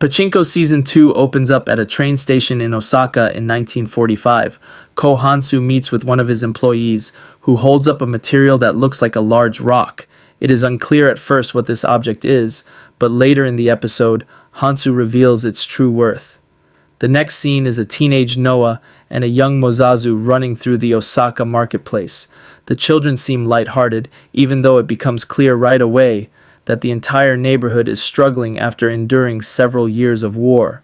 Pachinko Season 2 opens up at a train station in Osaka in 1945. Ko Hansu meets with one of his employees, who holds up a material that looks like a large rock. It is unclear at first what this object is, but later in the episode, Hansu reveals its true worth. The next scene is a teenage Noah and a young Mozazu running through the Osaka marketplace. The children seem lighthearted, even though it becomes clear right away that the entire neighborhood is struggling after enduring several years of war.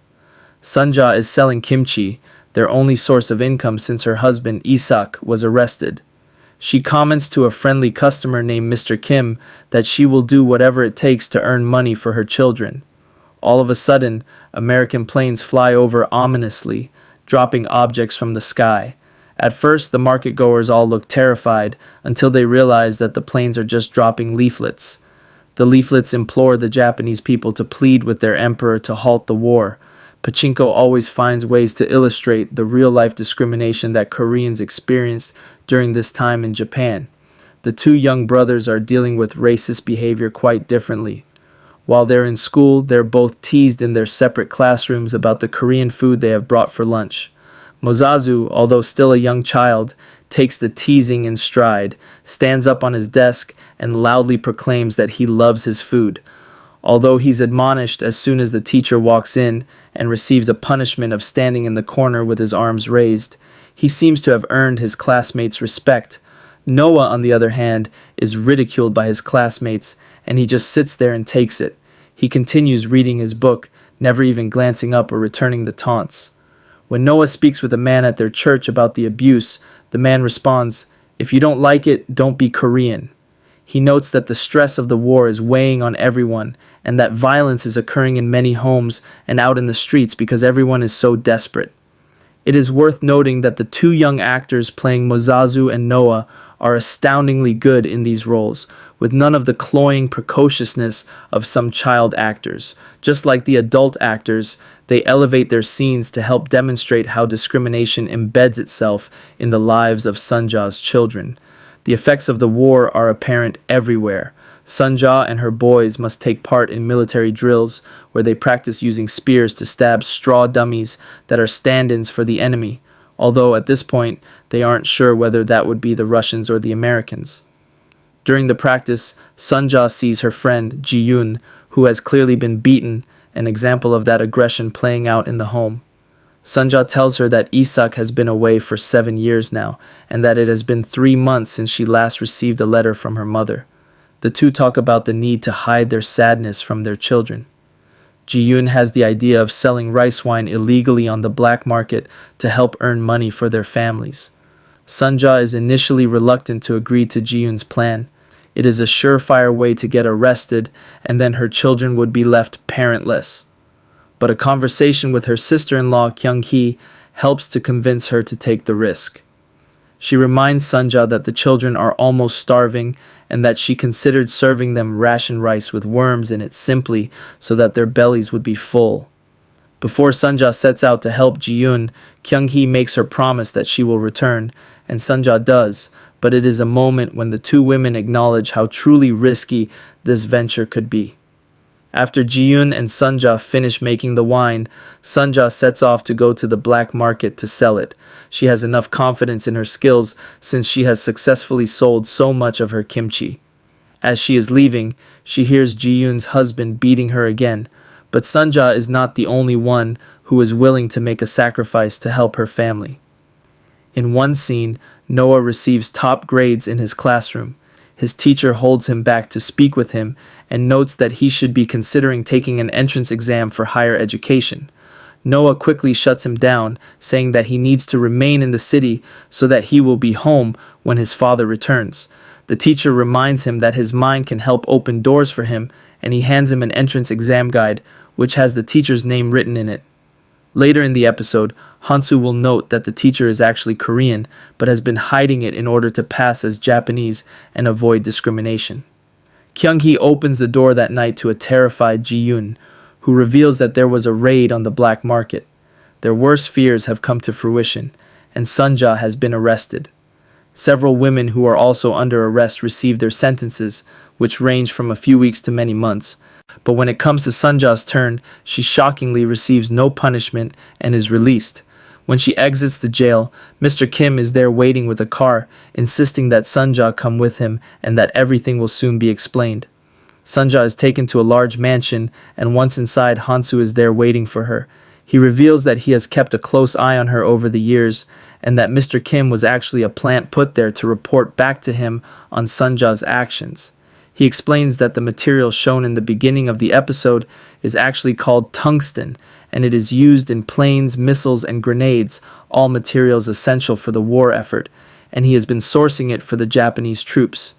Sunja is selling kimchi, their only source of income since her husband Isak was arrested. She comments to a friendly customer named Mr. Kim that she will do whatever it takes to earn money for her children. All of a sudden, American planes fly over ominously, dropping objects from the sky. At first, the market-goers all look terrified until they realize that the planes are just dropping leaflets. The leaflets implore the Japanese people to plead with their emperor to halt the war. Pachinko always finds ways to illustrate the real-life discrimination that Koreans experienced during this time in Japan. The two young brothers are dealing with racist behavior quite differently. While they're in school, they're both teased in their separate classrooms about the Korean food they have brought for lunch. Mozazu, although still a young child, takes the teasing in stride, stands up on his desk, and loudly proclaims that he loves his food. Although he's admonished as soon as the teacher walks in and receives a punishment of standing in the corner with his arms raised, he seems to have earned his classmates' respect. Noah, on the other hand, is ridiculed by his classmates, and he just sits there and takes it. He continues reading his book, never even glancing up or returning the taunts. When Noah speaks with a man at their church about the abuse, the man responds, "If you don't like it, don't be Korean." He notes that the stress of the war is weighing on everyone, and that violence is occurring in many homes and out in the streets because everyone is so desperate. It is worth noting that the two young actors playing Mozazu and Noah are astoundingly good in these roles, with none of the cloying precociousness of some child actors. Just like the adult actors, they elevate their scenes to help demonstrate how discrimination embeds itself in the lives of Sunja's children. The effects of the war are apparent everywhere. Sunja and her boys must take part in military drills where they practice using spears to stab straw dummies that are stand-ins for the enemy, although at this point they aren't sure whether that would be the Russians or the Americans. During the practice, Sunja sees her friend Ji-yoon, who has clearly been beaten, an example of that aggression playing out in the home. Sunja tells her that Isak has been away for 7 years now, and that it has been 3 months since she last received a letter from her mother. The two talk about the need to hide their sadness from their children. Ji-yoon has the idea of selling rice wine illegally on the black market to help earn money for their families. Sunja is initially reluctant to agree to Ji-yoon's plan. It is a surefire way to get arrested, and then her children would be left parentless. But a conversation with her sister-in-law Kyung-hee helps to convince her to take the risk. She reminds Sunja that the children are almost starving and that she considered serving them ration rice with worms in it simply so that their bellies would be full. Before Sunja sets out to help Ji-yoon, Kyung-hee makes her promise that she will return, and Sunja does, but it is a moment when the two women acknowledge how truly risky this venture could be. After Ji-yoon and Sunja finish making the wine, Sunja sets off to go to the black market to sell it. She has enough confidence in her skills since she has successfully sold so much of her kimchi. As she is leaving, she hears Ji-yoon's husband beating her again, but Sunja is not the only one who is willing to make a sacrifice to help her family. In one scene, Noah receives top grades in his classroom. His teacher holds him back to speak with him and notes that he should be considering taking an entrance exam for higher education. Noah quickly shuts him down, saying that he needs to remain in the city so that he will be home when his father returns. The teacher reminds him that his mind can help open doors for him, and he hands him an entrance exam guide, which has the teacher's name written in it. Later in the episode, Hansu will note that the teacher is actually Korean, but has been hiding it in order to pass as Japanese and avoid discrimination. Kyung-hee opens the door that night to a terrified Ji-yoon, who reveals that there was a raid on the black market. Their worst fears have come to fruition, and Sunja has been arrested. Several women who are also under arrest receive their sentences, which range from a few weeks to many months. But when it comes to Sunja's turn, she shockingly receives no punishment and is released. When she exits the jail, Mr. Kim is there waiting with a car, insisting that Sunja come with him and that everything will soon be explained. Sunja is taken to a large mansion, and once inside, Hansu is there waiting for her. He reveals that he has kept a close eye on her over the years, and that Mr. Kim was actually a plant put there to report back to him on Sunja's actions. He explains that the material shown in the beginning of the episode is actually called tungsten, and it is used in planes, missiles, and grenades, all materials essential for the war effort, and he has been sourcing it for the Japanese troops.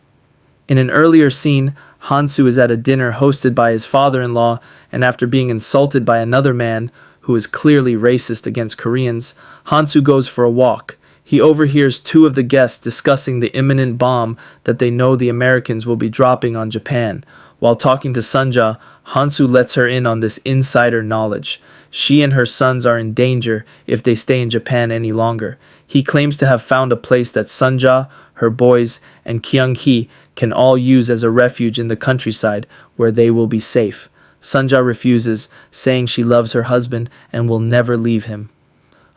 In an earlier scene, Hansu is at a dinner hosted by his father-in-law, and after being insulted by another man, who is clearly racist against Koreans, Hansu goes for a walk. He overhears two of the guests discussing the imminent bomb that they know the Americans will be dropping on Japan. While talking to Sunja, Hansu lets her in on this insider knowledge. She and her sons are in danger if they stay in Japan any longer. He claims to have found a place that Sunja, her boys, and Kyung-hee can all use as a refuge in the countryside where they will be safe. Sunja refuses, saying she loves her husband and will never leave him.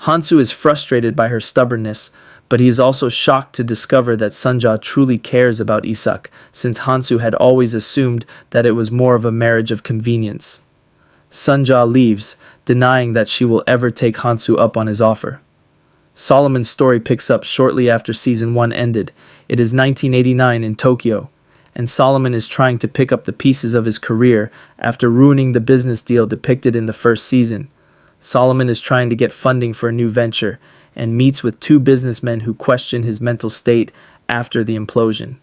Hansu is frustrated by her stubbornness, but he is also shocked to discover that Sunja truly cares about Isak, since Hansu had always assumed that it was more of a marriage of convenience. Sunja leaves, denying that she will ever take Hansu up on his offer. Solomon's story picks up shortly after Season 1 ended. It is 1989 in Tokyo, and Solomon is trying to pick up the pieces of his career after ruining the business deal depicted in the first season. Solomon is trying to get funding for a new venture, and meets with two businessmen who question his mental state after the implosion.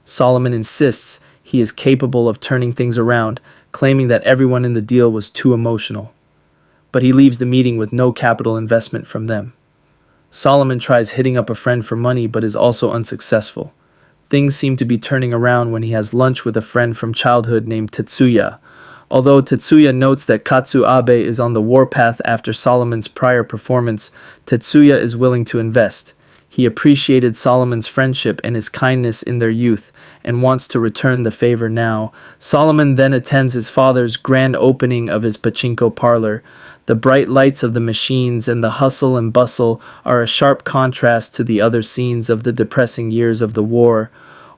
Solomon insists he is capable of turning things around, claiming that everyone in the deal was too emotional. But he leaves the meeting with no capital investment from them. Solomon tries hitting up a friend for money but is also unsuccessful. Things seem to be turning around when he has lunch with a friend from childhood named Tetsuya. Although Tetsuya notes that Katsu Abe is on the warpath after Solomon's prior performance, Tetsuya is willing to invest. He appreciated Solomon's friendship and his kindness in their youth and wants to return the favor now. Solomon then attends his father's grand opening of his pachinko parlor. The bright lights of the machines and the hustle and bustle are a sharp contrast to the other scenes of the depressing years of the war.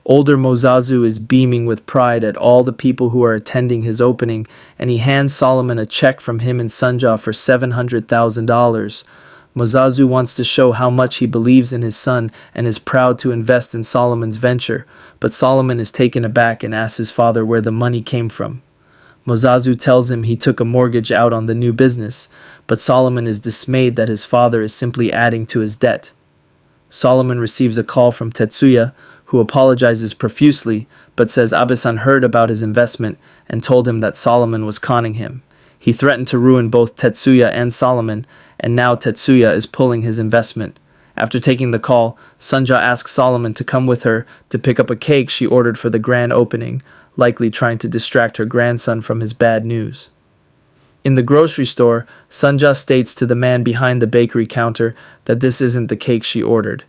Older Mozazu is beaming with pride at all the people who are attending his opening, and he hands Solomon a check from him and Sunja for $700,000. Mozazu wants to show how much he believes in his son and is proud to invest in Solomon's venture, but Solomon is taken aback and asks his father where the money came from. Mozazu tells him he took a mortgage out on the new business, but Solomon is dismayed that his father is simply adding to his debt. Solomon receives a call from Tetsuya, who apologizes profusely, but says Abe-san heard about his investment and told him that Solomon was conning him. He threatened to ruin both Tetsuya and Solomon, and now Tetsuya is pulling his investment. After taking the call, Sunja asks Solomon to come with her to pick up a cake she ordered for the grand opening, likely trying to distract her grandson from his bad news. In the grocery store, Sunja states to the man behind the bakery counter that this isn't the cake she ordered.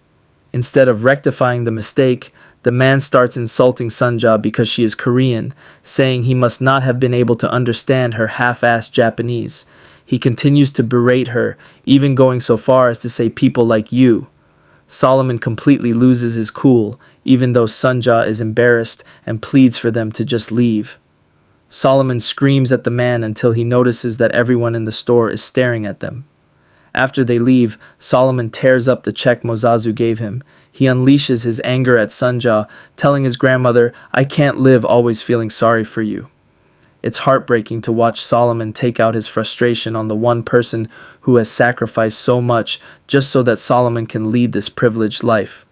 Instead of rectifying the mistake, the man starts insulting Sunja because she is Korean, saying he must not have been able to understand her half-assed Japanese. He continues to berate her, even going so far as to say people like you. Solomon completely loses his cool, even though Sunja is embarrassed and pleads for them to just leave. Solomon screams at the man until he notices that everyone in the store is staring at them. After they leave, Solomon tears up the check Mozazu gave him. He unleashes his anger at Sunja, telling his grandmother, "I can't live always feeling sorry for you." It's heartbreaking to watch Solomon take out his frustration on the one person who has sacrificed so much just so that Solomon can lead this privileged life.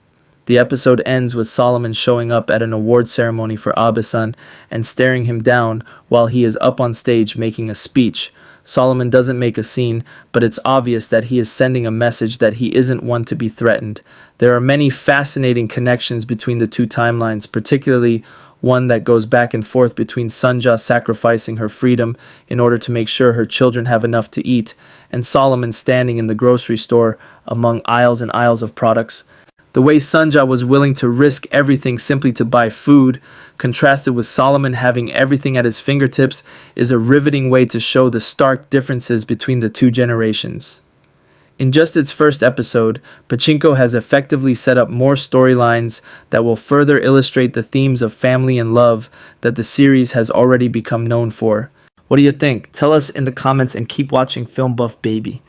The episode ends with Solomon showing up at an award ceremony for Abe-san and staring him down while he is up on stage making a speech. Solomon doesn't make a scene, but it's obvious that he is sending a message that he isn't one to be threatened. There are many fascinating connections between the two timelines, particularly one that goes back and forth between Sunja sacrificing her freedom in order to make sure her children have enough to eat, and Solomon standing in the grocery store among aisles and aisles of products, The way Sanja was willing to risk everything simply to buy food, contrasted with Solomon having everything at his fingertips, is a riveting way to show the stark differences between the two generations. In just its first episode, Pachinko has effectively set up more storylines that will further illustrate the themes of family and love that the series has already become known for. What do you think? Tell us in the comments and keep watching Film Buff Baby.